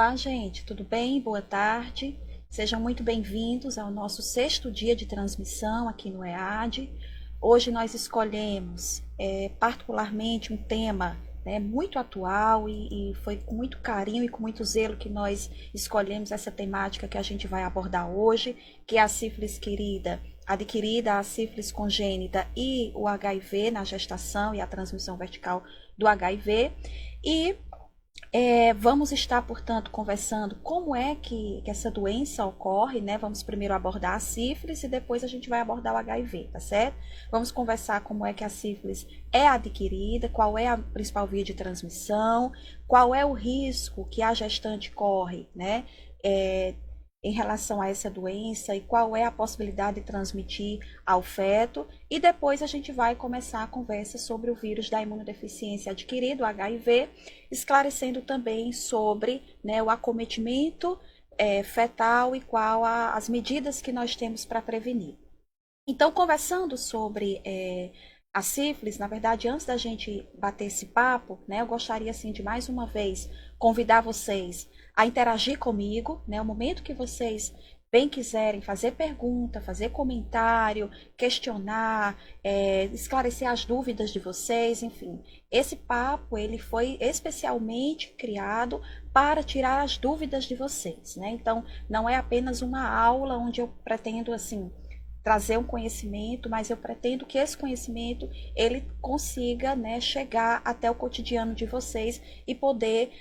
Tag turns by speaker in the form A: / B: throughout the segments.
A: Olá, gente, tudo bem? Boa tarde. Sejam muito bem-vindos ao nosso sexto dia de transmissão aqui no EAD. Hoje nós escolhemos particularmente um tema, muito atual e foi com muito carinho e com muito zelo que nós escolhemos essa temática que a gente vai abordar hoje, que é a sífilis adquirida, a sífilis congênita e o HIV na gestação e a transmissão vertical do HIV. E vamos estar, portanto, conversando como é que essa doença ocorre, né? Vamos primeiro abordar a sífilis e depois a gente vai abordar o HIV, tá certo? Vamos conversar como é que a sífilis é adquirida, qual é a principal via de transmissão, qual é o risco que a gestante corre, né? Em relação a essa doença e qual é a possibilidade de transmitir ao feto. E depois a gente vai começar a conversa sobre o vírus da imunodeficiência adquirida, o HIV, esclarecendo também sobre, né, o acometimento fetal e qual as medidas que nós temos para prevenir. Então, conversando sobre a sífilis, na verdade, antes da gente bater esse papo, né, eu gostaria, assim, de mais uma vez convidar vocês a interagir comigo, né, o momento que vocês bem quiserem fazer pergunta, fazer comentário, questionar, esclarecer as dúvidas de vocês, enfim. Esse papo, ele foi especialmente criado para tirar as dúvidas de vocês, né? Então, não é apenas uma aula onde eu pretendo, assim, trazer um conhecimento, mas eu pretendo que esse conhecimento ele consiga, né, chegar até o cotidiano de vocês e poder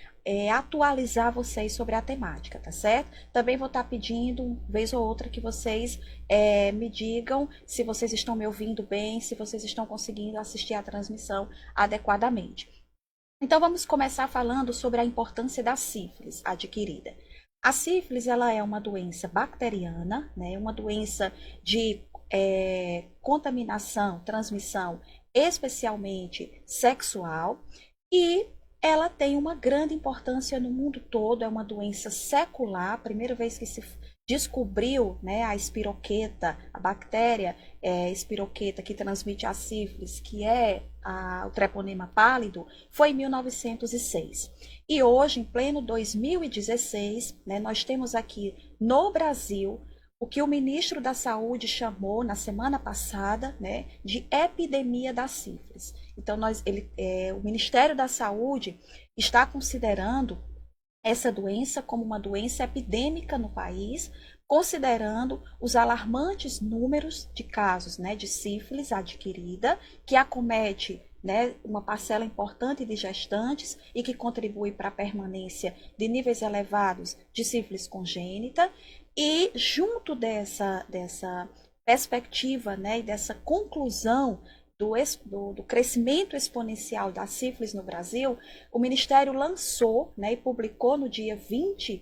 A: atualizar vocês sobre a temática, tá certo? Também vou estar pedindo, uma vez ou outra, que vocês me digam se vocês estão me ouvindo bem, se vocês estão conseguindo assistir a transmissão adequadamente. Então, vamos começar falando sobre a importância da sífilis adquirida. A sífilis, ela é uma doença bacteriana, né? Uma doença de contaminação, transmissão, especialmente sexual, e ela tem uma grande importância no mundo todo, é uma doença secular, a primeira vez que se descobriu, né, a espiroqueta, a bactéria espiroqueta que transmite a sífilis, que é o treponema pálido, foi em 1906. E hoje, em pleno 2016, né, nós temos aqui no Brasil o que o ministro da Saúde chamou na semana passada, né, de epidemia da sífilis. Então, o Ministério da Saúde está considerando essa doença como uma doença epidêmica no país, considerando os alarmantes números de casos, né, de sífilis adquirida, que acomete, né, uma parcela importante de gestantes e que contribui para a permanência de níveis elevados de sífilis congênita. E junto dessa perspectiva, né, e dessa conclusão do crescimento exponencial da sífilis no Brasil, o Ministério lançou, né, e publicou no dia 20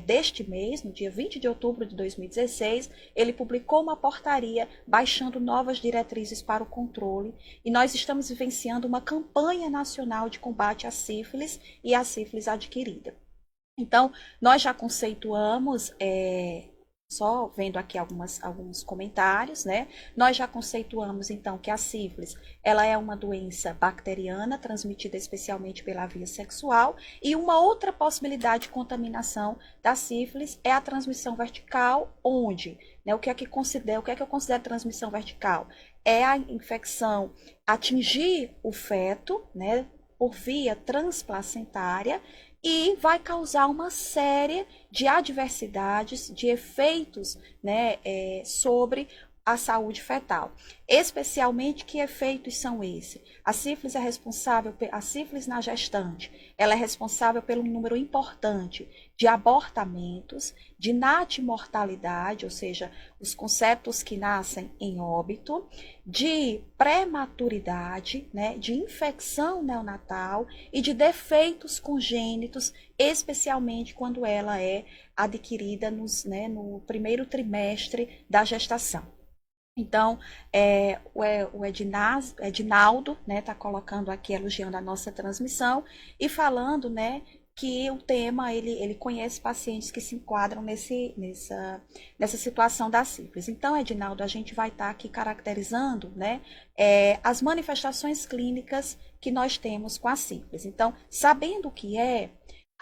A: deste mês, no dia 20 de outubro de 2016, ele publicou uma portaria baixando novas diretrizes para o controle, e nós estamos vivenciando uma campanha nacional de combate à sífilis e à sífilis adquirida. Então, nós já conceituamos, só vendo aqui alguns comentários, né? Nós já conceituamos, então, que a sífilis, ela é uma doença bacteriana, transmitida especialmente pela via sexual, e uma outra possibilidade de contaminação da sífilis é a transmissão vertical, onde, né, o que é que eu considero transmissão vertical? É a infecção atingir o feto, né, por via transplacentária, e vai causar uma série de adversidades, de efeitos, né, sobre a saúde fetal. Especialmente, que efeitos são esses? A sífilis na gestante, ela é responsável pelo número importante de abortamentos, de natimortalidade, ou seja, os conceptos que nascem em óbito, de prematuridade, né, de infecção neonatal e de defeitos congênitos, especialmente quando ela é adquirida no primeiro trimestre da gestação. Então, o Edinaldo, né, está colocando aqui, elogiando a nossa transmissão e falando, né, que o tema, ele conhece pacientes que se enquadram nessa situação da sífilis. Então, Edinaldo, a gente vai estar aqui caracterizando, né, as manifestações clínicas que nós temos com a sífilis. Então, sabendo o que é,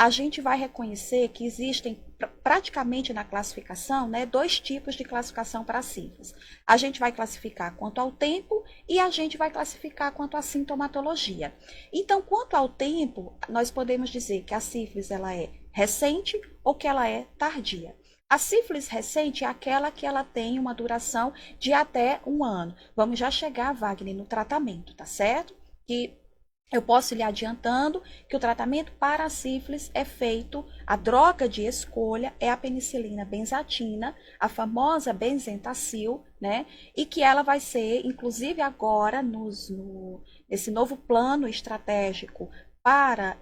A: a gente vai reconhecer que existem praticamente na classificação, né, dois tipos de classificação para a sífilis. A gente vai classificar quanto ao tempo e a gente vai classificar quanto à sintomatologia. Então, quanto ao tempo, nós podemos dizer que a sífilis ela é recente ou que ela é tardia. A sífilis recente é aquela que ela tem uma duração de até 1 ano. Vamos já chegar, Wagner, no tratamento, tá certo? Que eu posso lhe adiantando que o tratamento para a sífilis é feito, a droga de escolha é a penicilina benzatina, a famosa benzentacil, né? E que ela vai ser, inclusive agora, nesse novo plano estratégico para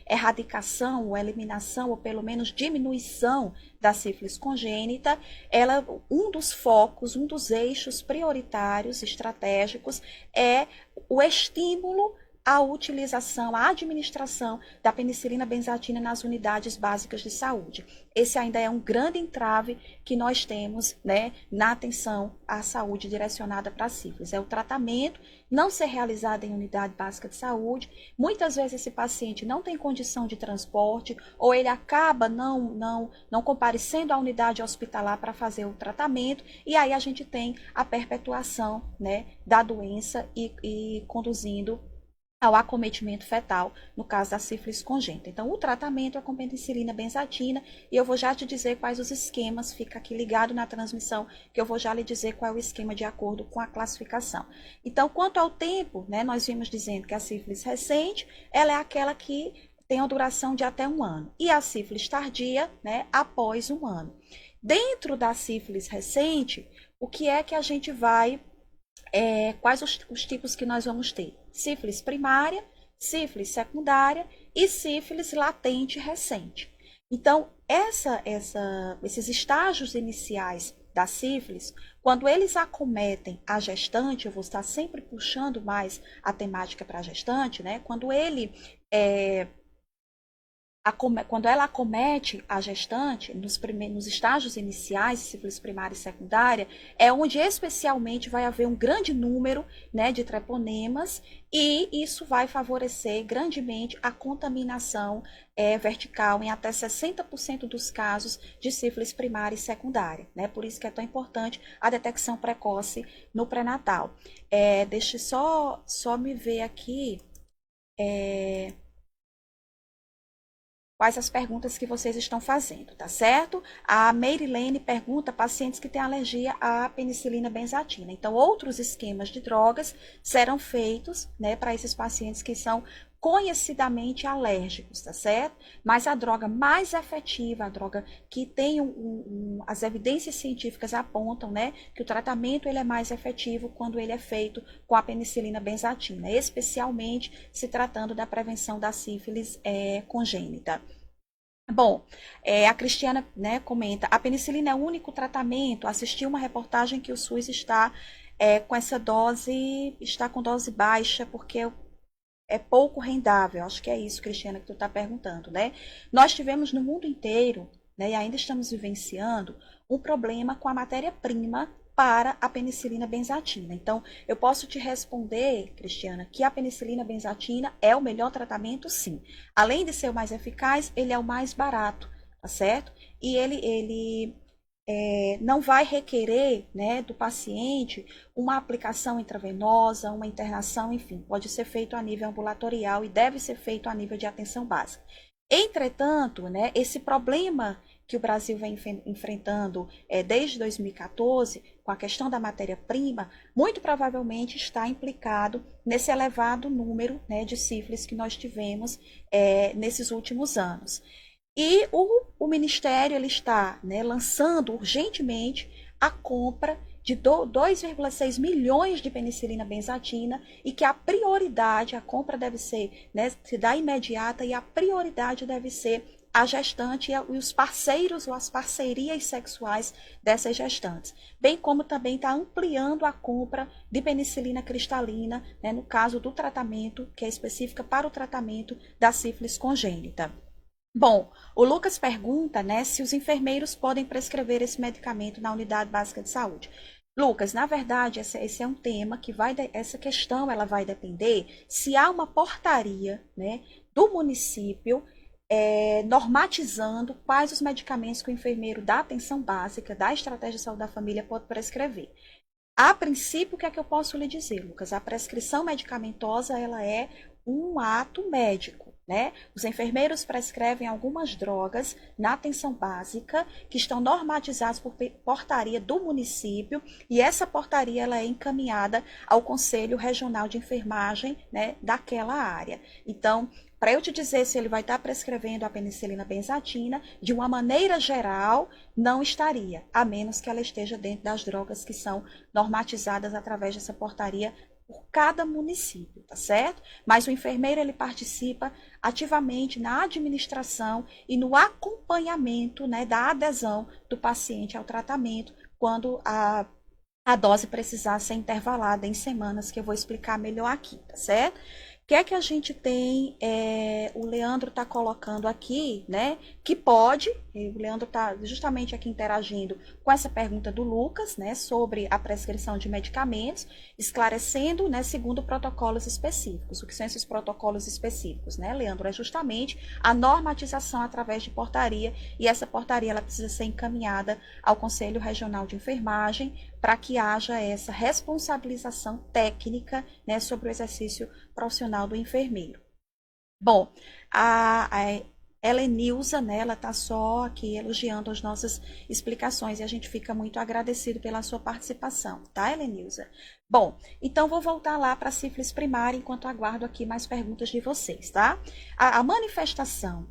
A: erradicação ou eliminação, ou pelo menos diminuição da sífilis congênita, ela, um dos focos, um dos eixos prioritários estratégicos é o estímulo a utilização, a administração da penicilina benzatina nas unidades básicas de saúde. Esse ainda é um grande entrave que nós temos, né, na atenção à saúde direcionada para a sífilis. É o tratamento não ser realizado em unidade básica de saúde. Muitas vezes esse paciente não tem condição de transporte ou ele acaba não comparecendo à unidade hospitalar para fazer o tratamento e aí a gente tem a perpetuação, né, da doença e conduzindo ao acometimento fetal, no caso da sífilis congênita. Então, o tratamento é com penicilina benzatina, e eu vou já te dizer quais os esquemas, fica aqui ligado na transmissão, que eu vou já lhe dizer qual é o esquema de acordo com a classificação. Então, quanto ao tempo, né, nós vimos dizendo que a sífilis recente, ela é aquela que tem a duração de até 1 ano, e a sífilis tardia, né, após 1 ano. Dentro da sífilis recente, o que é que a gente vai quais os tipos que nós vamos ter? Sífilis primária, sífilis secundária e sífilis latente recente. Então, esses estágios iniciais da sífilis, quando eles acometem a gestante, eu vou estar sempre puxando mais a temática para a gestante, né? Quando ela acomete a gestante, nos estágios iniciais, sífilis primária e secundária, é onde especialmente vai haver um grande número, né, de treponemas e isso vai favorecer grandemente a contaminação vertical em até 60% dos casos de sífilis primária e secundária, né? Por isso que é tão importante a detecção precoce no pré-natal. Deixa só me ver aqui. Quais as perguntas que vocês estão fazendo, tá certo? A Meirilene pergunta pacientes que têm alergia à penicilina benzatina. Então, outros esquemas de drogas serão feitos, né, para esses pacientes que são conhecidamente alérgicos, tá certo? Mas a droga mais efetiva, a droga que tem as evidências científicas apontam, né, que o tratamento ele é mais efetivo quando ele é feito com a penicilina benzatina, especialmente se tratando da prevenção da sífilis congênita. Bom, a Cristiana, né, comenta, a penicilina é o único tratamento. Assisti uma reportagem que o SUS está com essa dose, está com dose baixa, porque é pouco rendável. Acho que é isso, Cristiana, que tu está perguntando, né? Nós tivemos no mundo inteiro, né, e ainda estamos vivenciando, um problema com a matéria-prima para a penicilina benzatina. Então, eu posso te responder, Cristiana, que a penicilina benzatina é o melhor tratamento, sim. Além de ser o mais eficaz, ele é o mais barato, tá certo? E ele não vai requerer, né, do paciente uma aplicação intravenosa, uma internação, enfim, pode ser feito a nível ambulatorial e deve ser feito a nível de atenção básica. Entretanto, né, esse problema que o Brasil vem enfrentando desde 2014, com a questão da matéria-prima, muito provavelmente está implicado nesse elevado número, né, de sífilis que nós tivemos nesses últimos anos. E o Ministério ele está, né, lançando urgentemente a compra de 2,6 milhões de penicilina benzatina e que a prioridade, a compra deve ser, né, se dá imediata e a prioridade deve ser a gestante e os parceiros ou as parcerias sexuais dessas gestantes, bem como também está ampliando a compra de penicilina cristalina, né, no caso do tratamento, que é específica para o tratamento da sífilis congênita. Bom, o Lucas pergunta, né, se os enfermeiros podem prescrever esse medicamento na unidade básica de saúde. Lucas, na verdade, esse é um tema que essa questão ela vai depender se há uma portaria, né, do município normatizando quais os medicamentos que o enfermeiro da atenção básica, da estratégia de saúde da família, pode prescrever. A princípio, o que é que eu posso lhe dizer, Lucas? A prescrição medicamentosa, ela é um ato médico, né? Os enfermeiros prescrevem algumas drogas na atenção básica que estão normatizadas por portaria do município, e essa portaria ela é encaminhada ao Conselho Regional de Enfermagem, né, daquela área. Então, para eu te dizer se ele vai estar prescrevendo a penicilina benzatina, de uma maneira geral, não estaria, a menos que ela esteja dentro das drogas que são normatizadas através dessa portaria por cada município, tá certo? Mas o enfermeiro, ele participa ativamente na administração e no acompanhamento, né, da adesão do paciente ao tratamento, quando a dose precisar ser intervalada em semanas, que eu vou explicar melhor aqui, tá certo? O que é que a gente tem? O Leandro está colocando aqui, né? Que pode, o Leandro está justamente aqui interagindo com essa pergunta do Lucas, né? Sobre a prescrição de medicamentos, esclarecendo, né? Segundo protocolos específicos. O que são esses protocolos específicos, né, Leandro? É justamente a normatização através de portaria, e essa portaria ela precisa ser encaminhada ao Conselho Regional de Enfermagem para que haja essa responsabilização técnica, né, sobre o exercício profissional do enfermeiro. Bom, a Helenilza, né, ela está só aqui elogiando as nossas explicações e a gente fica muito agradecido pela sua participação, tá, Helenilza? Bom, então vou voltar lá para a sífilis primária enquanto aguardo aqui mais perguntas de vocês, tá? A manifestação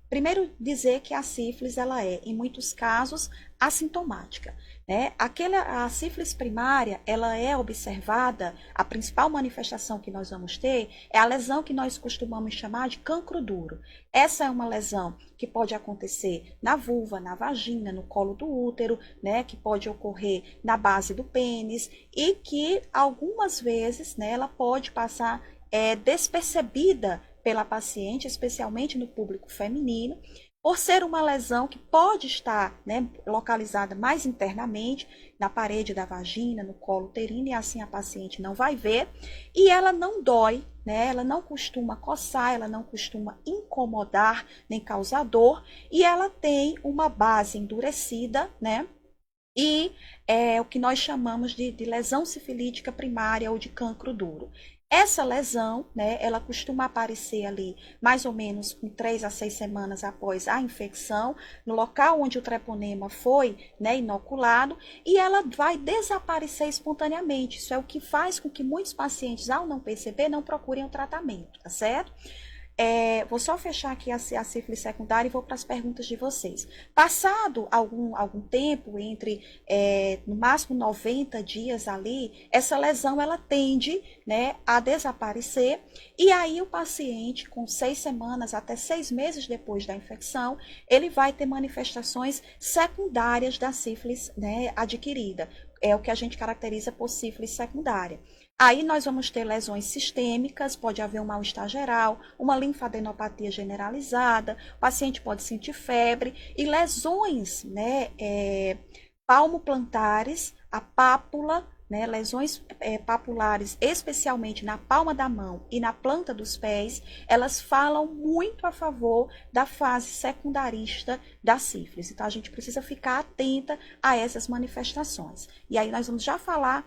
A: primeiro dizer que a sífilis ela é, em muitos casos, assintomática, né? A sífilis primária, ela é observada, a principal manifestação que nós vamos ter é a lesão que nós costumamos chamar de cancro duro. Essa é uma lesão que pode acontecer na vulva, na vagina, no colo do útero, né? Que pode ocorrer na base do pênis e que algumas vezes, né, ela pode passar despercebida pela paciente, especialmente no público feminino, por ser uma lesão que pode estar, né, localizada mais internamente, na parede da vagina, no colo uterino, e assim a paciente não vai ver, e ela não dói, né, ela não costuma coçar, ela não costuma incomodar, nem causar dor, e ela tem uma base endurecida, né, e é o que nós chamamos de lesão sifilítica primária ou de cancro duro. Essa lesão, né, ela costuma aparecer ali mais ou menos com 3 a 6 semanas após a infecção, no local onde o treponema foi, né, inoculado, e ela vai desaparecer espontaneamente. Isso é o que faz com que muitos pacientes, ao não perceber, não procurem o tratamento, tá certo? Vou só fechar aqui a sífilis secundária e vou para as perguntas de vocês. Passado algum tempo, entre no máximo 90 dias ali, essa lesão ela tende, né, a desaparecer, e aí o paciente, com 6 semanas até 6 meses depois da infecção, ele vai ter manifestações secundárias da sífilis, né, adquirida. É o que a gente caracteriza por sífilis secundária. Aí nós vamos ter lesões sistêmicas, pode haver um mal-estar geral, uma linfadenopatia generalizada, o paciente pode sentir febre, e lesões, né, palmoplantares, a pápula, né, lesões papulares, especialmente na palma da mão e na planta dos pés, elas falam muito a favor da fase secundarista da sífilis. Então a gente precisa ficar atenta a essas manifestações. E aí nós vamos já falar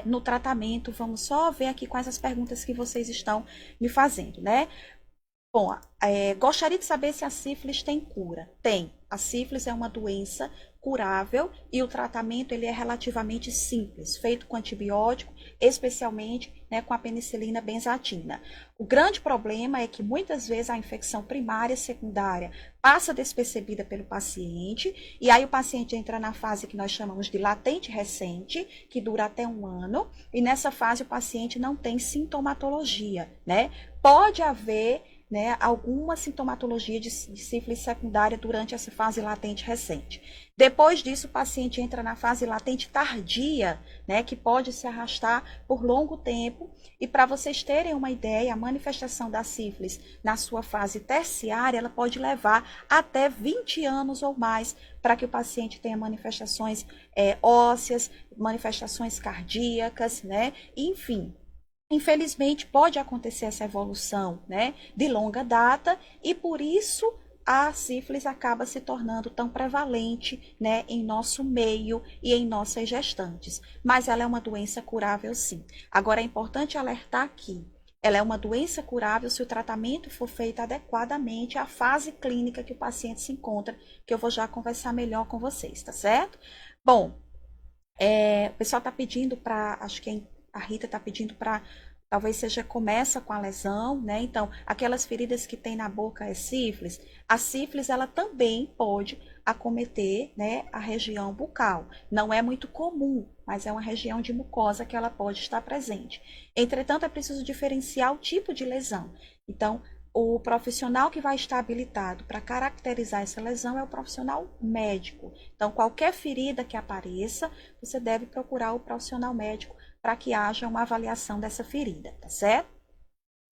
A: no tratamento. Vamos só ver aqui quais as perguntas que vocês estão me fazendo, né? Bom, gostaria de saber se a sífilis tem cura. Tem. A sífilis é uma doença curável e o tratamento ele é relativamente simples, feito com antibiótico, especialmente, né, com a penicilina benzatina. O grande problema é que muitas vezes a infecção primária e secundária passa despercebida pelo paciente, e aí o paciente entra na fase que nós chamamos de latente recente, que dura até 1 ano, e nessa fase o paciente não tem sintomatologia, né? Pode haver, né, alguma sintomatologia de sífilis secundária durante essa fase latente recente. Depois disso, o paciente entra na fase latente tardia, né, que pode se arrastar por longo tempo. E para vocês terem uma ideia, a manifestação da sífilis na sua fase terciária, ela pode levar até 20 anos ou mais para que o paciente tenha manifestações ósseas, manifestações cardíacas, né, enfim. infelizmente, pode acontecer essa evolução, né, de longa data e por isso a sífilis acaba se tornando tão prevalente, né, em nosso meio e em nossas gestantes. Mas ela é uma doença curável, sim. Agora é importante alertar aqui. Ela é uma doença curável se o tratamento for feito adequadamente à fase clínica que o paciente se encontra, que eu vou já conversar melhor com vocês, tá certo? Bom, o pessoal está pedindo para, acho que a Rita está pedindo para, talvez seja começa com a lesão, né? Então, aquelas feridas que tem na boca é sífilis. A sífilis, ela também pode acometer, né, a região bucal. Não é muito comum, mas é uma região de mucosa que ela pode estar presente. Entretanto, é preciso diferenciar o tipo de lesão. Então, o profissional que vai estar habilitado para caracterizar essa lesão é o profissional médico. Então, qualquer ferida que apareça, você deve procurar o profissional médico para que haja uma avaliação dessa ferida, tá certo?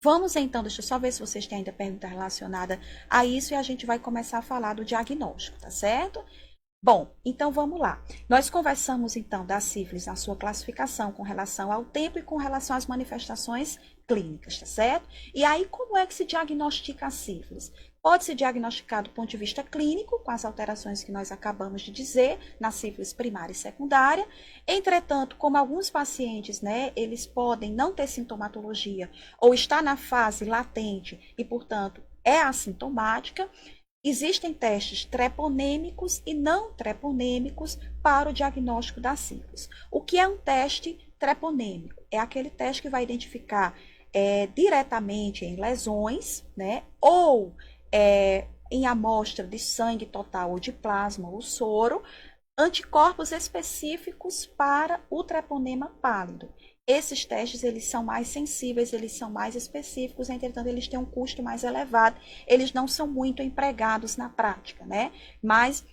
A: Vamos então, deixa eu só ver se vocês têm ainda pergunta relacionada a isso e a gente vai começar a falar do diagnóstico, tá certo? Bom, então vamos lá. Nós conversamos então da sífilis na sua classificação com relação ao tempo e com relação às manifestações clínicas, tá certo? E aí, como é que se diagnostica a sífilis? Pode ser diagnosticado do ponto de vista clínico, com as alterações que nós acabamos de dizer, na sífilis primária e secundária. Entretanto, como alguns pacientes, né, eles podem não ter sintomatologia ou estar na fase latente e, portanto, é assintomática, existem testes treponêmicos e não treponêmicos para o diagnóstico da sífilis. O que é um teste treponêmico? É aquele teste que vai identificar diretamente em lesões, né, ou em amostra de sangue total ou de plasma ou soro, anticorpos específicos para o treponema pálido. Esses testes, eles são mais sensíveis, eles são mais específicos, entretanto, eles têm um custo mais elevado, eles não são muito empregados na prática, né? Mas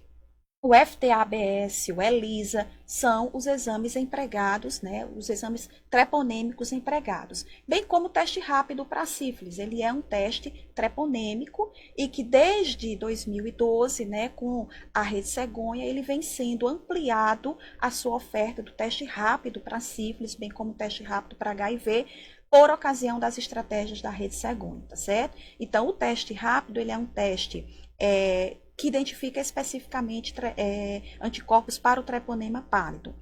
A: o FTABS, o ELISA, são os exames empregados, né? Os exames treponêmicos empregados. Bem como o teste rápido para sífilis, ele é um teste treponêmico e que desde 2012, né, com a Rede Cegonha, ele vem sendo ampliado a sua oferta do teste rápido para sífilis, bem como o teste rápido para HIV, por ocasião das estratégias da Rede Cegonha, tá certo? Então, o teste rápido, ele é um teste que identifica especificamente anticorpos para o treponema pálido.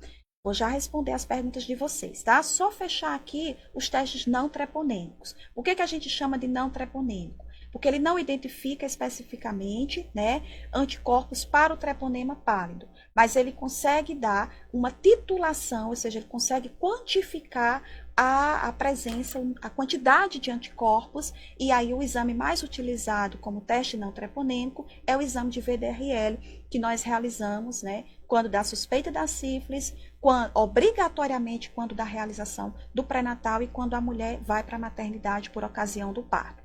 A: Vou já responder as perguntas de vocês, tá? Só fechar aqui os testes não treponêmicos. O que a gente chama de não treponêmico? Porque ele não identifica especificamente, né, anticorpos para o treponema pálido, mas ele consegue dar uma titulação, ou seja, ele consegue quantificar a presença, a quantidade de anticorpos, e aí o exame mais utilizado como teste não treponêmico é o exame de VDRL, que nós realizamos, né, quando dá suspeita da sífilis, obrigatoriamente quando da realização do pré-natal e quando a mulher vai para a maternidade por ocasião do parto.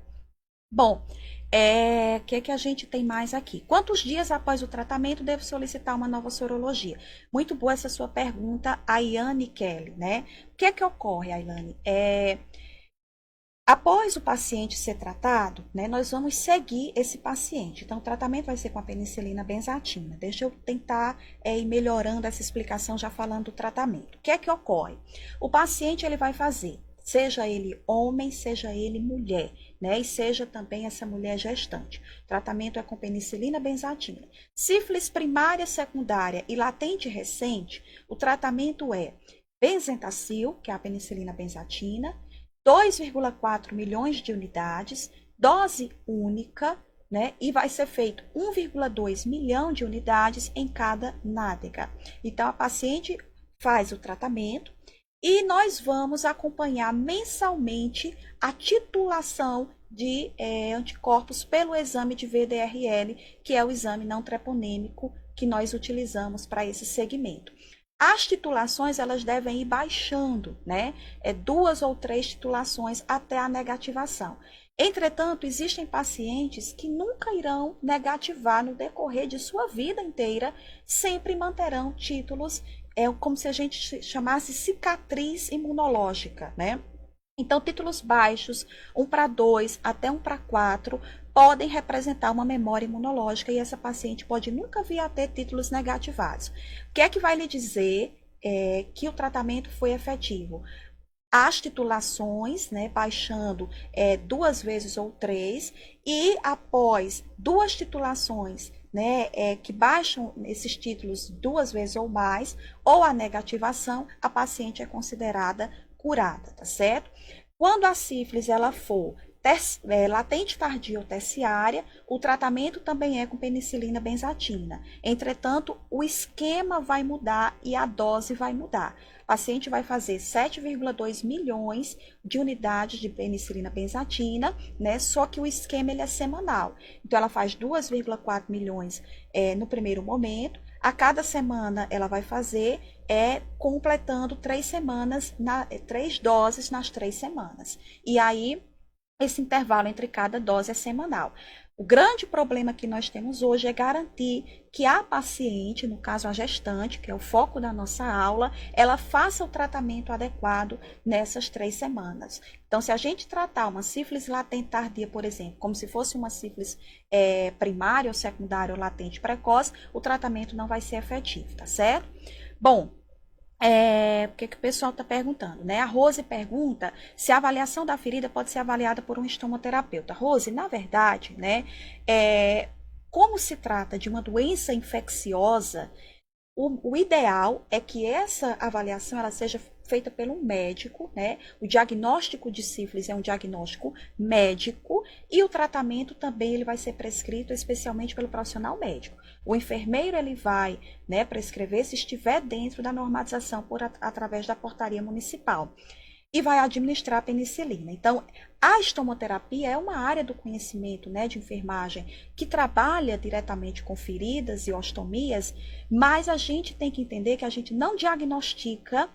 A: Bom, o que a gente tem mais aqui? Quantos dias após o tratamento devo solicitar uma nova sorologia? Muito boa essa sua pergunta, Ayane Kelly, né? O que ocorre, Ayane? Após o paciente ser tratado, né, nós vamos seguir esse paciente. Então, o tratamento vai ser com a penicilina benzatina. Deixa eu tentar ir melhorando essa explicação já falando do tratamento. O que ocorre? O paciente ele vai fazer, seja ele homem, seja ele mulher, né? E seja também essa mulher gestante. O tratamento é com penicilina benzatina. Sífilis primária, secundária e latente recente, o tratamento é benzentacil, que é a penicilina benzatina, 2,4 milhões de unidades, dose única, né? E vai ser feito 1,2 milhão de unidades em cada nádega. Então, a paciente faz o tratamento e nós vamos acompanhar mensalmente a titulação de anticorpos pelo exame de VDRL, que é o exame não treponêmico que nós utilizamos para esse segmento. As titulações, elas devem ir baixando, né? 2 ou 3 titulações até a negativação. Entretanto, existem pacientes que nunca irão negativar no decorrer de sua vida inteira, sempre manterão títulos, como se a gente chamasse cicatriz imunológica, né? Então, títulos baixos, 1/2 até 1/4, podem representar uma memória imunológica e essa paciente pode nunca vir a ter títulos negativados. O que é que vai lhe dizer que o tratamento foi efetivo? as titulações, né, baixando 2 vezes ou 3, e após 2 titulações, né, que baixam esses títulos 2 vezes ou mais, ou a negativação, a paciente é considerada curada, tá certo? Quando a sífilis ela for latente tardia ou terciária, o tratamento também é com penicilina benzatina. Entretanto, o esquema vai mudar e a dose vai mudar. O paciente vai fazer 7,2 milhões de unidades de penicilina benzatina, né? Só que o esquema ele é semanal. Então, ela faz 2,4 milhões no primeiro momento. A cada semana ela vai fazer completando 3 semanas, 3 doses nas 3 semanas. E aí, esse intervalo entre cada dose é semanal. O grande problema que nós temos hoje é garantir que a paciente, no caso a gestante, que é o foco da nossa aula, ela faça o tratamento adequado nessas 3 semanas. Então, se a gente tratar uma sífilis latente tardia, por exemplo, como se fosse uma sífilis primária ou secundária ou latente precoce, o tratamento não vai ser efetivo, tá certo? Bom, o que o pessoal está perguntando, né? A Rose pergunta se a avaliação da ferida pode ser avaliada por um estomoterapeuta. Rose, na verdade, né? Como se trata de uma doença infecciosa, o ideal é que essa avaliação ela seja feita pelo médico, né? O diagnóstico de sífilis é um diagnóstico médico e o tratamento também ele vai ser prescrito especialmente pelo profissional médico. O enfermeiro ele vai, né, prescrever se estiver dentro da normatização através da portaria municipal e vai administrar a penicilina. Então, a estomoterapia é uma área do conhecimento, né, de enfermagem que trabalha diretamente com feridas e ostomias, mas a gente tem que entender que a gente não diagnostica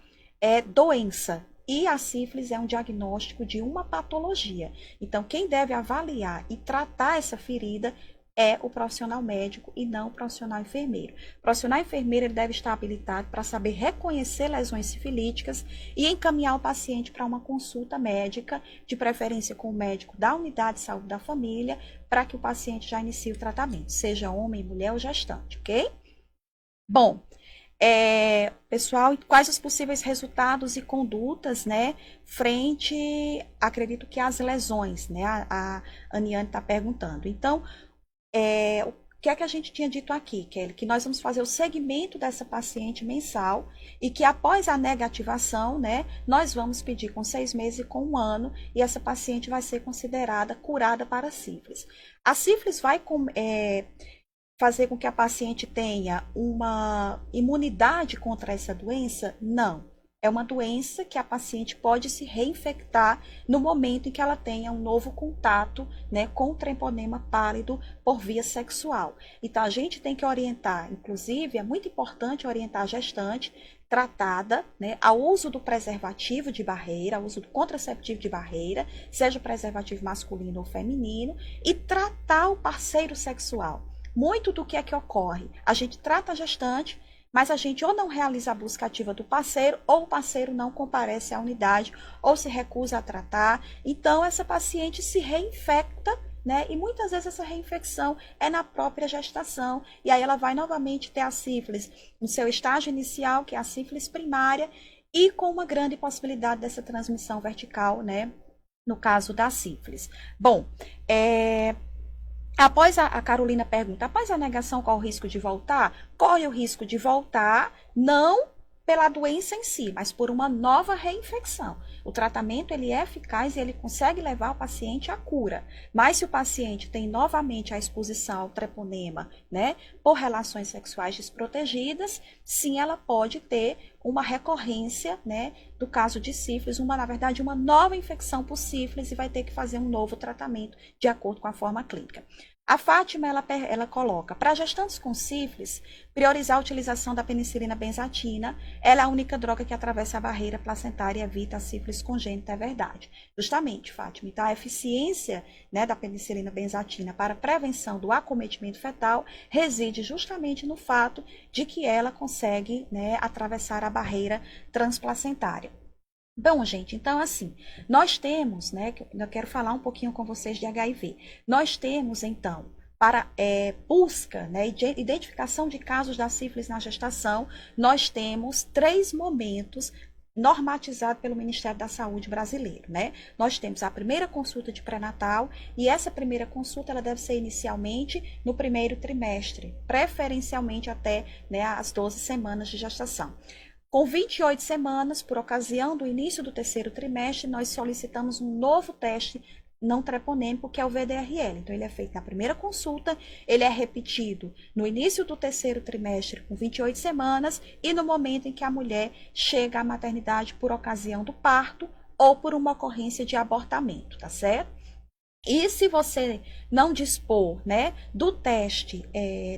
A: doença. E a sífilis é um diagnóstico de uma patologia. Então, quem deve avaliar e tratar essa ferida é o profissional médico e não o profissional enfermeiro. O profissional enfermeiro ele deve estar habilitado para saber reconhecer lesões sifilíticas e encaminhar o paciente para uma consulta médica, de preferência com o médico da unidade de saúde da família, para que o paciente já inicie o tratamento, seja homem, mulher ou gestante, ok? Bom, pessoal, quais os possíveis resultados e condutas, né, frente, acredito que às lesões, né, a Aniane está perguntando. Então, o que é que a gente tinha dito aqui, Kelly? Que nós vamos fazer o segmento dessa paciente mensal e que após a negativação, né, nós vamos pedir com 6 meses e com 1 ano e essa paciente vai ser considerada curada para a sífilis. A sífilis vai fazer com que a paciente tenha uma imunidade contra essa doença? Não. É uma doença que a paciente pode se reinfectar no momento em que ela tenha um novo contato, né, com o treponema pálido por via sexual. Então, a gente tem que orientar, inclusive, é muito importante orientar a gestante tratada, né, ao uso do preservativo de barreira, ao uso do contraceptivo de barreira, seja o preservativo masculino ou feminino, e tratar o parceiro sexual. Muito do que é que ocorre? A gente trata a gestante, mas a gente ou não realiza a busca ativa do parceiro, ou o parceiro não comparece à unidade, ou se recusa a tratar. Então, essa paciente se reinfecta, né? E muitas vezes essa reinfecção é na própria gestação. E aí ela vai novamente ter a sífilis no seu estágio inicial, que é a sífilis primária, e com uma grande possibilidade dessa transmissão vertical, né? No caso da sífilis. Bom, após a Carolina pergunta, após a negação, qual o risco de voltar? Corre o risco de voltar, não pela doença em si, mas por uma nova reinfecção. O tratamento ele é eficaz e ele consegue levar o paciente à cura. Mas se o paciente tem novamente a exposição ao treponema, né, por relações sexuais desprotegidas, sim, ela pode ter uma recorrência, né, do caso de sífilis, na verdade, uma nova infecção por sífilis e vai ter que fazer um novo tratamento de acordo com a forma clínica. A Fátima, ela coloca, para gestantes com sífilis, priorizar a utilização da penicilina benzatina, ela é a única droga que atravessa a barreira placentária e evita a sífilis congênita, é verdade. Justamente, Fátima, então a eficiência, né, da penicilina benzatina para a prevenção do acometimento fetal reside justamente no fato de que ela consegue, né, atravessar a barreira transplacentária. Bom, gente, então assim, nós temos, né, eu quero falar um pouquinho com vocês de HIV. Nós temos, então, para busca, né, identificação de casos da sífilis na gestação, nós temos 3 momentos normatizado pelo Ministério da Saúde brasileiro, né? Nós temos a primeira consulta de pré-natal e essa primeira consulta ela deve ser inicialmente no primeiro trimestre, preferencialmente até, né, as 12 semanas de gestação. Com 28 semanas, por ocasião do início do terceiro trimestre, nós solicitamos um novo teste não treponêmico, que é o VDRL. Então, ele é feito na primeira consulta, ele é repetido no início do terceiro trimestre, com 28 semanas, e no momento em que a mulher chega à maternidade por ocasião do parto ou por uma ocorrência de abortamento, tá certo? E se você não dispor, né, do teste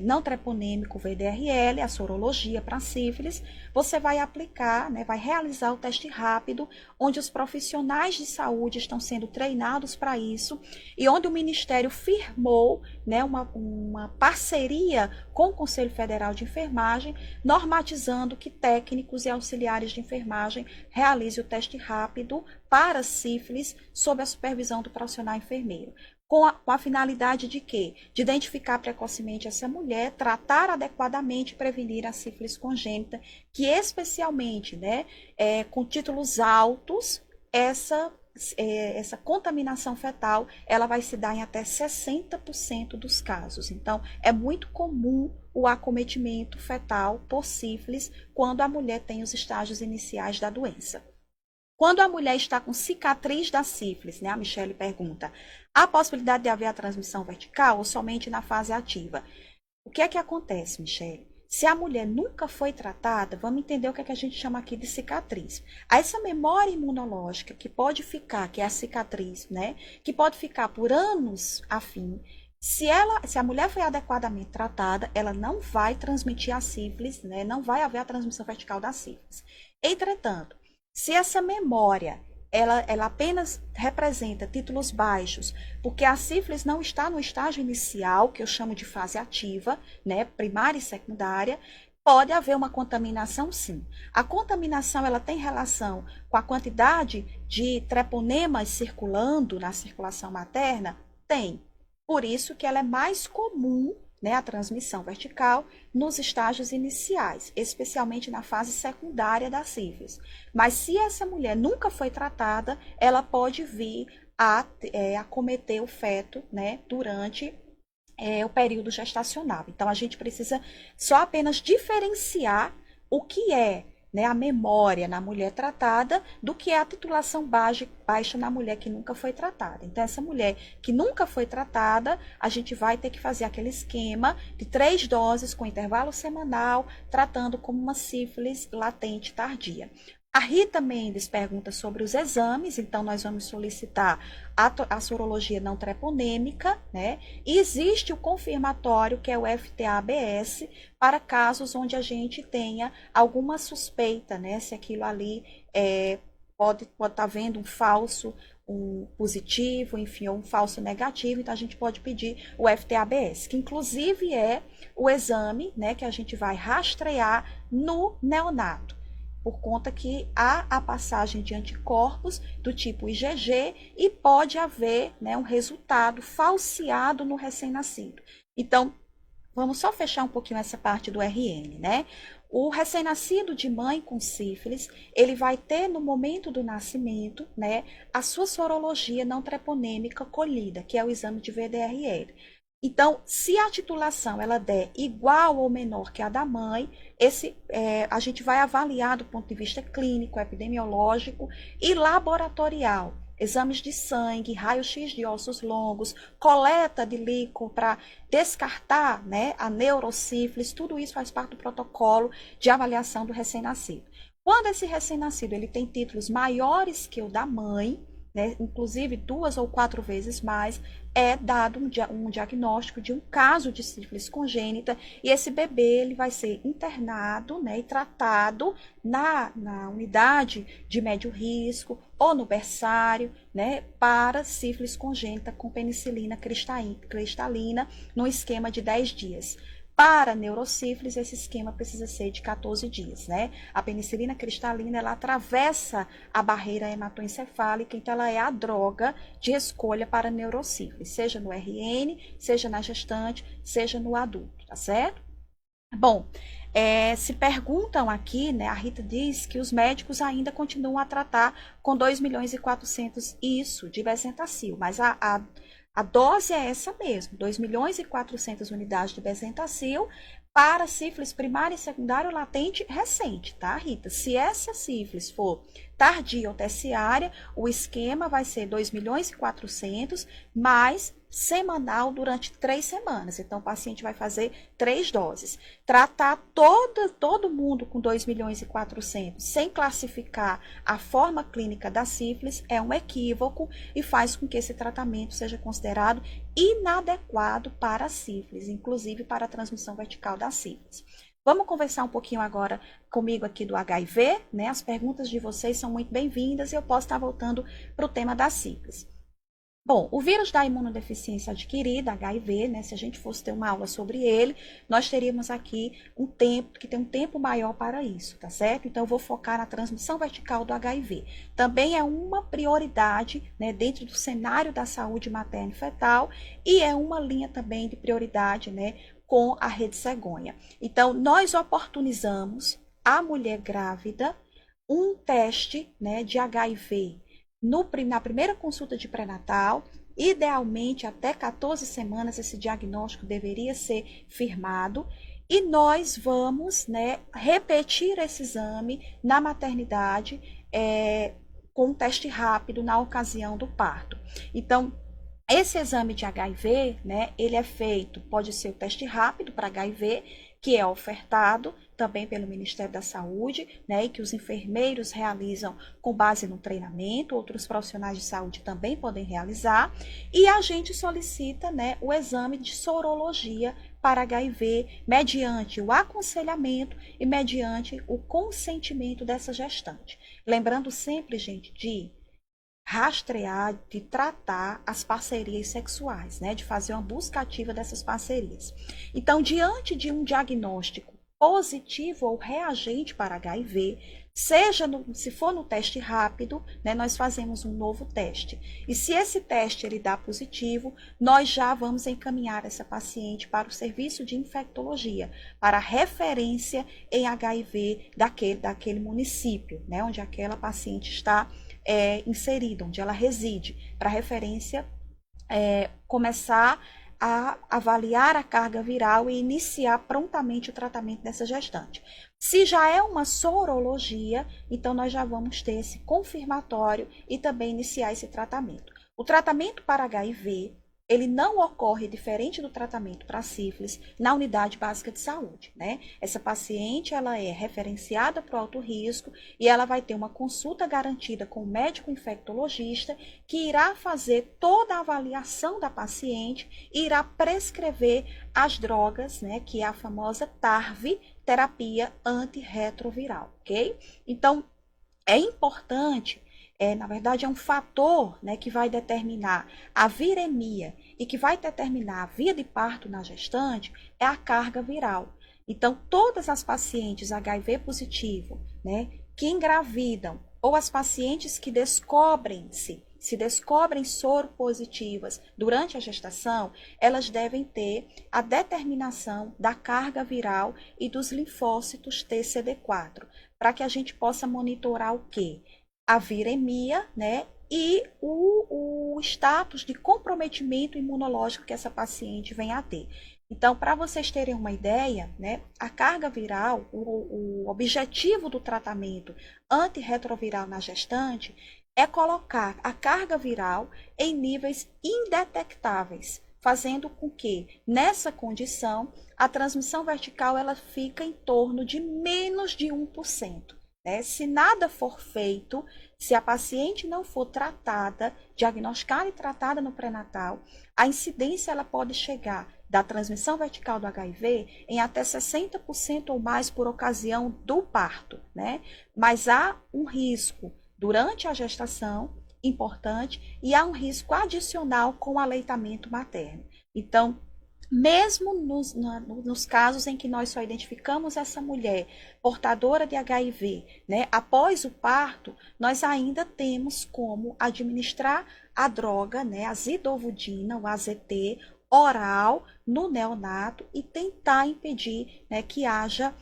A: não treponêmico VDRL, a sorologia para sífilis, você vai aplicar, né, vai realizar o teste rápido, onde os profissionais de saúde estão sendo treinados para isso e onde o Ministério firmou, né, uma parceria com o Conselho Federal de Enfermagem, normatizando que técnicos e auxiliares de enfermagem realizem o teste rápido para sífilis sob a supervisão do profissional enfermeiro. Com a finalidade de quê? De identificar precocemente essa mulher, tratar adequadamente e prevenir a sífilis congênita, que especialmente, né, com títulos altos, essa contaminação fetal, ela vai se dar em até 60% dos casos. Então, é muito comum o acometimento fetal por sífilis quando a mulher tem os estágios iniciais da doença. Quando a mulher está com cicatriz da sífilis, né, a Michele pergunta, há possibilidade de haver a transmissão vertical ou somente na fase ativa? O que é que acontece, Michele? Se a mulher nunca foi tratada, vamos entender o que é que a gente chama aqui de cicatriz. Essa memória imunológica que pode ficar, que é a cicatriz, né, que pode ficar por anos a fim, se a mulher foi adequadamente tratada, ela não vai transmitir a sífilis, né, não vai haver a transmissão vertical da sífilis. Entretanto, se essa memória ela apenas representa títulos baixos, porque a sífilis não está no estágio inicial, que eu chamo de fase ativa, né, primária e secundária, pode haver uma contaminação, sim. A contaminação ela tem relação com a quantidade de treponemas circulando na circulação materna? Tem. Por isso que ela é mais comum, né, a transmissão vertical nos estágios iniciais, especialmente na fase secundária da sífilis. Mas se essa mulher nunca foi tratada, ela pode vir a acometer o feto, né, durante o período gestacional. Então, a gente precisa só apenas diferenciar o que é, né, a memória na mulher tratada do que é a titulação baixa na mulher que nunca foi tratada. Então, essa mulher que nunca foi tratada, a gente vai ter que fazer aquele esquema de 3 doses com intervalo semanal, tratando como uma sífilis latente tardia. A Rita Mendes pergunta sobre os exames, então nós vamos solicitar a sorologia não treponêmica, né? E existe o confirmatório, que é o FTA-ABS, para casos onde a gente tenha alguma suspeita, né? Se aquilo ali pode estar vendo um falso, um positivo, enfim, ou um falso negativo, então a gente pode pedir o FTA-ABS, que inclusive é o exame, né, que a gente vai rastrear no neonato, por conta que há a passagem de anticorpos do tipo IgG e pode haver, né, um resultado falseado no recém-nascido. Então, vamos só fechar um pouquinho essa parte do RN, né? O recém-nascido de mãe com sífilis, ele vai ter no momento do nascimento, né, a sua sorologia não treponêmica colhida, que é o exame de VDRL. Então, se a titulação ela der igual ou menor que a da mãe, a gente vai avaliar do ponto de vista clínico, epidemiológico e laboratorial. Exames de sangue, raio-x de ossos longos, coleta de líquor para descartar, né, a neurosífilis, tudo isso faz parte do protocolo de avaliação do recém-nascido. Quando esse recém-nascido ele tem títulos maiores que o da mãe, né, inclusive 2 ou 4 vezes mais, é dado um diagnóstico de um caso de sífilis congênita e esse bebê ele vai ser internado, né, e tratado na unidade de médio risco ou no berçário, né, para sífilis congênita com penicilina cristalina no esquema de 10 dias. Para neurosífilis, esse esquema precisa ser de 14 dias, né? A penicilina cristalina, ela atravessa a barreira hematoencefálica, então ela é a droga de escolha para neurosífilis, seja no RN, seja na gestante, seja no adulto, tá certo? Bom, se perguntam aqui, né, a Rita diz que os médicos ainda continuam a tratar com 2.400.000 isso, de Bezetacil, mas a dose é essa mesmo, 2.400.000 unidades de Bezetacil para sífilis primária e secundária latente recente, tá, Rita? Se essa sífilis for tardia ou terciária, o esquema vai ser 2.400.000 mais semanal durante 3 semanas. Então, o paciente vai fazer 3 doses. Tratar todo mundo com 2.400.000 sem classificar a forma clínica da sífilis é um equívoco e faz com que esse tratamento seja considerado inadequado para a sífilis, inclusive para a transmissão vertical da sífilis. Vamos conversar um pouquinho agora comigo aqui do HIV, né? As perguntas de vocês são muito bem-vindas e eu posso estar voltando para o tema da sífilis. Bom, o vírus da imunodeficiência adquirida, HIV, né, se a gente fosse ter uma aula sobre ele, nós teríamos aqui um tempo, que tem um tempo maior para isso, tá certo? Então, eu vou focar na transmissão vertical do HIV. Também é uma prioridade, né, dentro do cenário da saúde materna e fetal, e é uma linha também de prioridade, né, com a rede cegonha. Então, nós oportunizamos a mulher grávida um teste, né, de HIV na primeira consulta de pré-natal, idealmente até 14 semanas esse diagnóstico deveria ser firmado e nós vamos, né, repetir esse exame na maternidade com um teste rápido na ocasião do parto. Então, esse exame de HIV, né, ele é feito, pode ser o teste rápido para HIV, que é ofertado também pelo Ministério da Saúde, né, e que os enfermeiros realizam com base no treinamento, outros profissionais de saúde também podem realizar, e a gente solicita, né, o exame de sorologia para HIV, mediante o aconselhamento e mediante o consentimento dessa gestante. Lembrando sempre, gente, de rastrear, de tratar as parcerias sexuais, né, de fazer uma busca ativa dessas parcerias. Então, diante de um diagnóstico positivo ou reagente para HIV, se for no teste rápido, né, nós fazemos um novo teste. E se esse teste ele dá positivo, nós já vamos encaminhar essa paciente para o serviço de infectologia, para referência em HIV daquele município, né, onde aquela paciente está inserida, onde ela reside, para referência começar a avaliar a carga viral e iniciar prontamente o tratamento dessa gestante. Se já é uma sorologia, então nós já vamos ter esse confirmatório e também iniciar esse tratamento. O tratamento para HIV, ele não ocorre diferente do tratamento para sífilis na unidade básica de saúde, né? Essa paciente, ela é referenciada para o alto risco e ela vai ter uma consulta garantida com o médico infectologista que irá fazer toda a avaliação da paciente e irá prescrever as drogas, né? Que é a famosa TARV, terapia antirretroviral, ok? Então, é importante na verdade, é um fator, né, que vai determinar a viremia e que vai determinar a via de parto na gestante, é a carga viral. Então, todas as pacientes HIV positivo, né, que engravidam, ou as pacientes que se descobrem soropositivas durante a gestação, elas devem ter a determinação da carga viral e dos linfócitos TCD4, para que a gente possa monitorar o quê? A viremia, né, e o status de comprometimento imunológico que essa paciente vem a ter. Então, para vocês terem uma ideia, né, a carga viral, o objetivo do tratamento antirretroviral na gestante é colocar a carga viral em níveis indetectáveis, fazendo com que, nessa condição, a transmissão vertical ela fica em torno de menos de 1%. Se nada for feito, se a paciente não for tratada, diagnosticada e tratada no pré-natal, a incidência ela pode chegar da transmissão vertical do HIV em até 60% ou mais por ocasião do parto, né? Mas há um risco durante a gestação importante e há um risco adicional com o aleitamento materno. Então, mesmo nos casos em que nós só identificamos essa mulher portadora de HIV, né, após o parto, nós ainda temos como administrar a droga, né, a zidovudina, o AZT, oral no neonato e tentar impedir, né, que haja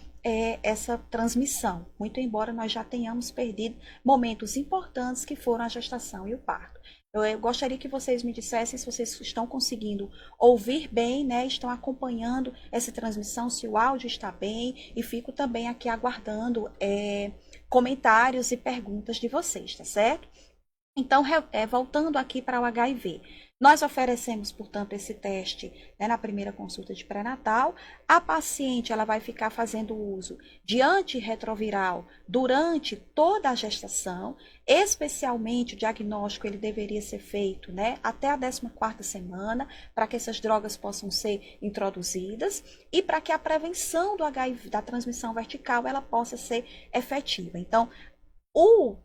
A: essa transmissão, muito embora nós já tenhamos perdido momentos importantes que foram a gestação e o parto. Eu gostaria que vocês me dissessem se vocês estão conseguindo ouvir bem, né? Estão acompanhando essa transmissão, se o áudio está bem, e fico também aqui aguardando comentários e perguntas de vocês, tá certo? Então, voltando aqui para o HIV, nós oferecemos, portanto, esse teste, né, na primeira consulta de pré-natal. A paciente ela vai ficar fazendo uso de antirretroviral durante toda a gestação, especialmente o diagnóstico ele deveria ser feito, né, até a 14ª semana, para que essas drogas possam ser introduzidas e para que a prevenção do HIV, da transmissão vertical, ela possa ser efetiva. Então, o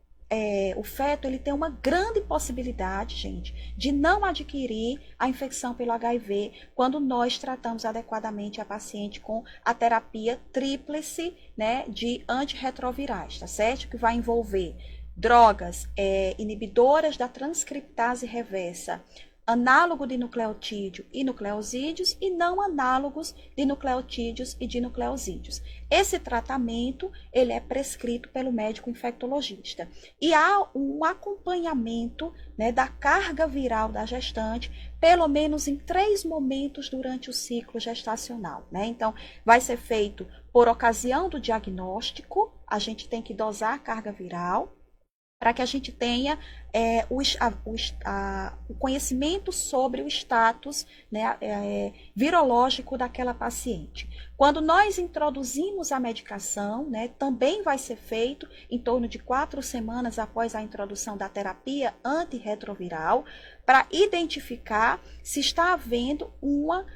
A: feto ele tem uma grande possibilidade, gente, de não adquirir a infecção pelo HIV quando nós tratamos adequadamente a paciente com a terapia tríplice, né, de antirretrovirais, tá certo? Que vai envolver drogas inibidoras da transcriptase reversa, análogo de nucleotídeo e nucleosídeos e não análogos de nucleotídeos e de nucleosídeos. Esse tratamento ele é prescrito pelo médico infectologista e há um acompanhamento, né, da carga viral da gestante, pelo menos em 3 momentos durante o ciclo gestacional, né? Então, vai ser feito por ocasião do diagnóstico, a gente tem que dosar a carga viral, para que a gente tenha o conhecimento sobre o status, né, virológico daquela paciente. Quando nós introduzimos a medicação, né, também vai ser feito em torno de 4 semanas após a introdução da terapia antirretroviral, para identificar se está havendo uma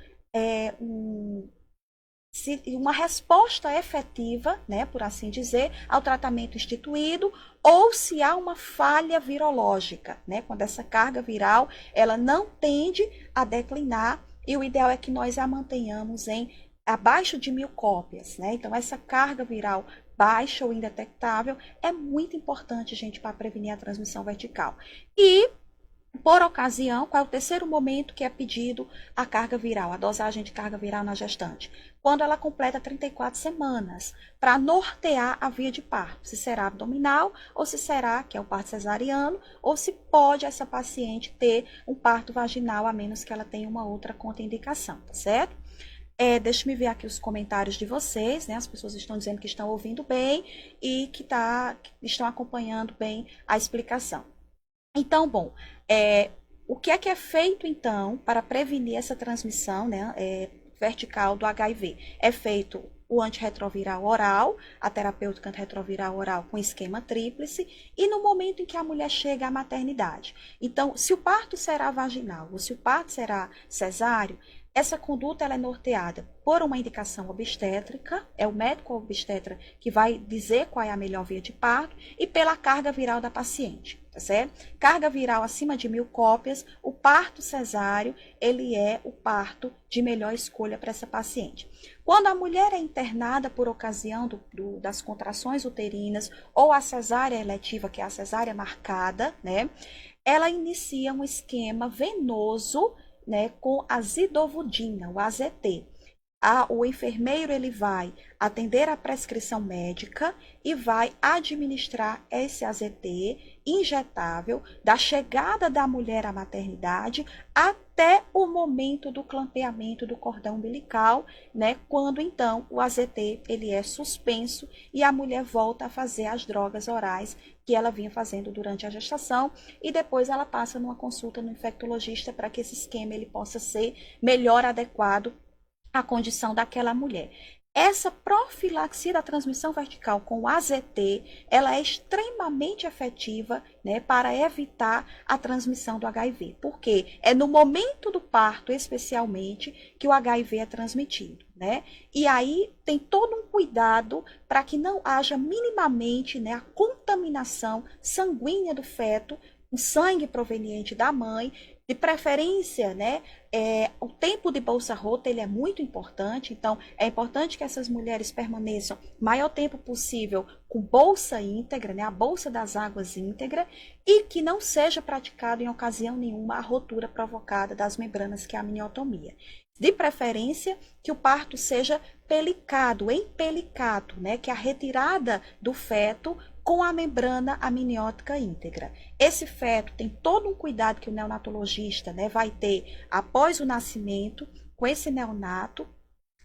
A: resposta efetiva, né, por assim dizer, ao tratamento instituído, ou se há uma falha virológica, né, quando essa carga viral ela não tende a declinar, e o ideal é que nós a mantenhamos em abaixo de 1000 cópias, né? Então essa carga viral baixa ou indetectável é muito importante, gente, para prevenir a transmissão vertical. E por ocasião, qual é o terceiro momento que é pedido a carga viral, a dosagem de carga viral na gestante? Quando ela completa 34 semanas, para nortear a via de parto, se será abdominal ou se será, que é o parto cesariano, ou se pode essa paciente ter um parto vaginal, a menos que ela tenha uma outra contraindicação, tá certo? Deixa eu ver aqui os comentários de vocês, né? As pessoas estão dizendo que estão ouvindo bem e que estão acompanhando bem a explicação. Então, bom, o que é feito, então, para prevenir essa transmissão, né, vertical do HIV? É feito o antirretroviral oral, a terapêutica antirretroviral oral com esquema tríplice, e no momento em que a mulher chega à maternidade. Então, se o parto será vaginal ou se o parto será cesáreo, essa conduta ela é norteada por uma indicação obstétrica, é o médico obstetra que vai dizer qual é a melhor via de parto, e pela carga viral da paciente, tá certo? Carga viral acima de 1000 cópias, o parto cesáreo, ele é o parto de melhor escolha para essa paciente. Quando a mulher é internada por ocasião das contrações uterinas ou a cesárea eletiva, que é a cesárea marcada, né? Ela inicia um esquema venoso, né, com a zidovudina, o AZT. O enfermeiro ele vai atender a prescrição médica e vai administrar esse AZT injetável da chegada da mulher à maternidade até o momento do clampeamento do cordão umbilical, né, quando então o AZT ele é suspenso e a mulher volta a fazer as drogas orais que ela vinha fazendo durante a gestação, e depois ela passa numa consulta no infectologista para que esse esquema ele possa ser melhor adequado à condição daquela mulher. Essa profilaxia da transmissão vertical com o AZT, ela é extremamente efetiva, né, para evitar a transmissão do HIV, porque é no momento do parto, especialmente, que o HIV é transmitido, né? E aí tem todo um cuidado para que não haja minimamente, né, a contaminação sanguínea do feto, o sangue proveniente da mãe, De preferência, né, o tempo de bolsa rota ele é muito importante, então é importante que essas mulheres permaneçam o maior tempo possível com bolsa íntegra, né, a bolsa das águas íntegra, e que não seja praticado em ocasião nenhuma a rotura provocada das membranas, que é a amniotomia. De preferência, que o parto seja pelicado, empelicado, né, que é a retirada do feto com a membrana amniótica íntegra. Esse feto tem todo um cuidado que o neonatologista, né, vai ter após o nascimento com esse neonato.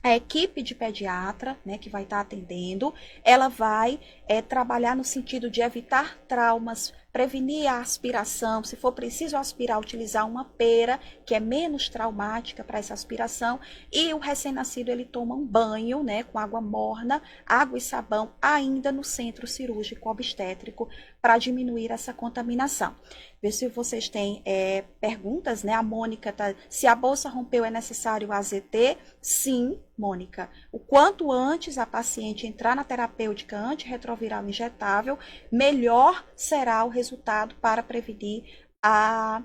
A: A equipe de pediatra, né, que vai estar atendendo, ela vai trabalhar no sentido de evitar traumas, prevenir a aspiração, se for preciso aspirar, utilizar uma pera, que é menos traumática para essa aspiração, e o recém-nascido ele toma um banho, né, com água morna, água e sabão, ainda no centro cirúrgico obstétrico, para diminuir essa contaminação. Ver se vocês têm perguntas, né? A Mônica tá. Se a bolsa rompeu, é necessário o AZT? Sim, Mônica. O quanto antes a paciente entrar na terapêutica antirretroviral injetável, melhor será o resultado para prevenir a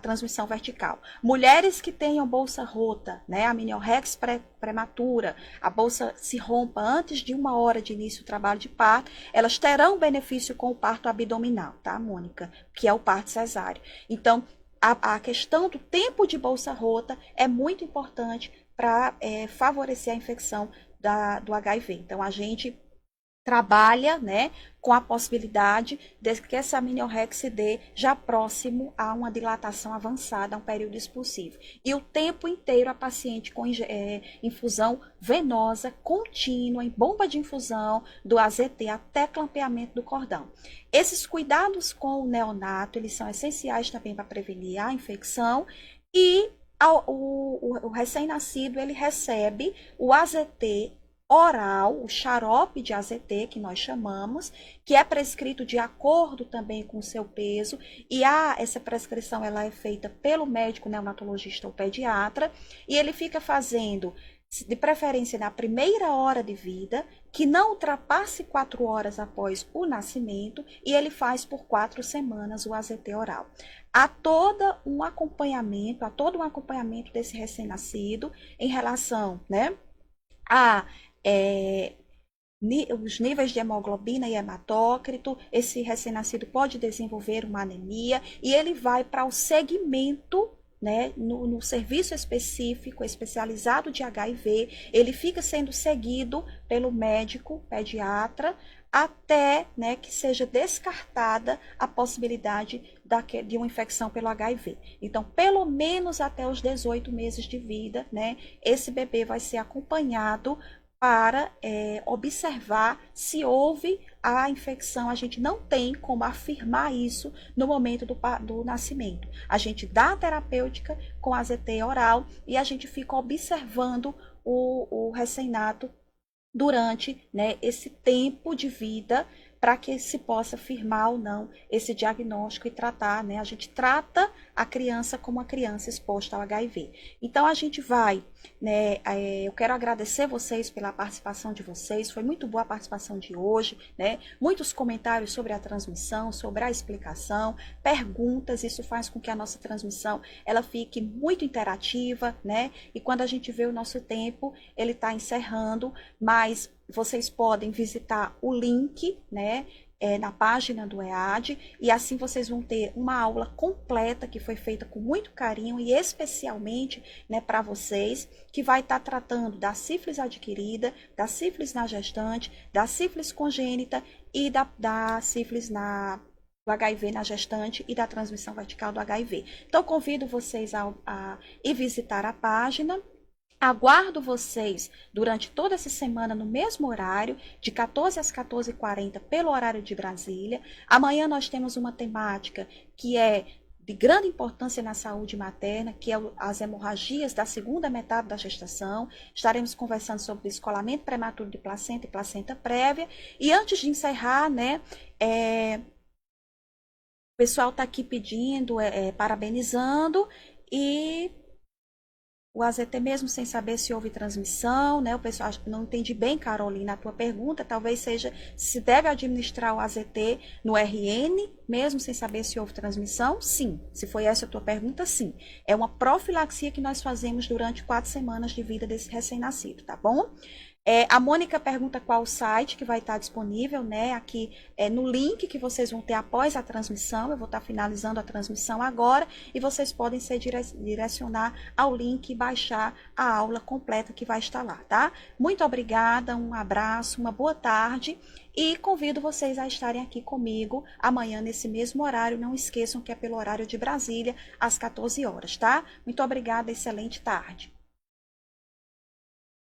A: transmissão vertical. Mulheres que tenham bolsa rota, né, amniorrex prematura, a bolsa se rompa antes de 1 hora de início do trabalho de parto, elas terão benefício com o parto abdominal, tá, Mônica? Que é o parto cesáreo. Então, a questão do tempo de bolsa rota é muito importante para favorecer a infecção do HIV. Então, a gente trabalha, né, com a possibilidade de que essa amniorrex se dê já próximo a uma dilatação avançada, a um período expulsivo. E o tempo inteiro a paciente com infusão venosa contínua, em bomba de infusão do AZT até clampeamento do cordão. Esses cuidados com o neonato, eles são essenciais também para prevenir a infecção e o recém-nascido, ele recebe o AZT oral, o xarope de AZT, que nós chamamos, que é prescrito de acordo também com o seu peso, e essa prescrição ela é feita pelo médico neonatologista ou pediatra, e ele fica fazendo, de preferência na primeira hora de vida, que não ultrapasse 4 horas após o nascimento, e ele faz por 4 semanas o AZT oral. Há todo um acompanhamento desse recém-nascido em relação, né, a os níveis de hemoglobina e hematócrito. Esse recém-nascido pode desenvolver uma anemia e ele vai para o segmento, né, no serviço específico, especializado de HIV, ele fica sendo seguido pelo médico pediatra até, né, que seja descartada a possibilidade de uma infecção pelo HIV. Então, pelo menos até os 18 meses de vida, né, esse bebê vai ser acompanhado para observar se houve a infecção. A gente não tem como afirmar isso no momento do nascimento. A gente dá a terapêutica com AZT oral e a gente fica observando o recém-nato durante, né, esse tempo de vida, para que se possa firmar ou não esse diagnóstico e tratar, né? A gente trata a criança como uma criança exposta ao HIV. Então, a gente vai, né? Eu quero agradecer vocês pela participação de vocês, foi muito boa a participação de hoje, né? Muitos comentários sobre a transmissão, sobre a explicação, perguntas, isso faz com que a nossa transmissão, ela fique muito interativa, né? E quando a gente vê o nosso tempo, ele está encerrando, mas vocês podem visitar o link, né, na página do EAD, e assim vocês vão ter uma aula completa que foi feita com muito carinho e especialmente, né, para vocês, que vai estar tratando da sífilis adquirida, da sífilis na gestante, da sífilis congênita e da sífilis do HIV na gestante e da transmissão vertical do HIV. Então, convido vocês a ir visitar a página. Aguardo vocês durante toda essa semana no mesmo horário, de 14 às 14h40, pelo horário de Brasília. Amanhã nós temos uma temática que é de grande importância na saúde materna, que é as hemorragias da segunda metade da gestação. Estaremos conversando sobre descolamento prematuro de placenta e placenta prévia. E antes de encerrar, né, o pessoal está aqui pedindo, parabenizando, e O AZT mesmo sem saber se houve transmissão, né? O pessoal não entendi bem, Carolina, a tua pergunta. Talvez seja se deve administrar o AZT no RN, mesmo sem saber se houve transmissão? Sim. Se foi essa a tua pergunta, sim. É uma profilaxia que nós fazemos durante 4 semanas de vida desse recém-nascido, tá bom? A Mônica pergunta qual o site que vai estar disponível, né? Aqui no link que vocês vão ter após a transmissão. Eu vou estar finalizando a transmissão agora e vocês podem se direcionar ao link e baixar a aula completa que vai estar lá, tá? Muito obrigada, um abraço, uma boa tarde e convido vocês a estarem aqui comigo amanhã nesse mesmo horário. Não esqueçam que é pelo horário de Brasília, às 14 horas, tá? Muito obrigada, excelente tarde.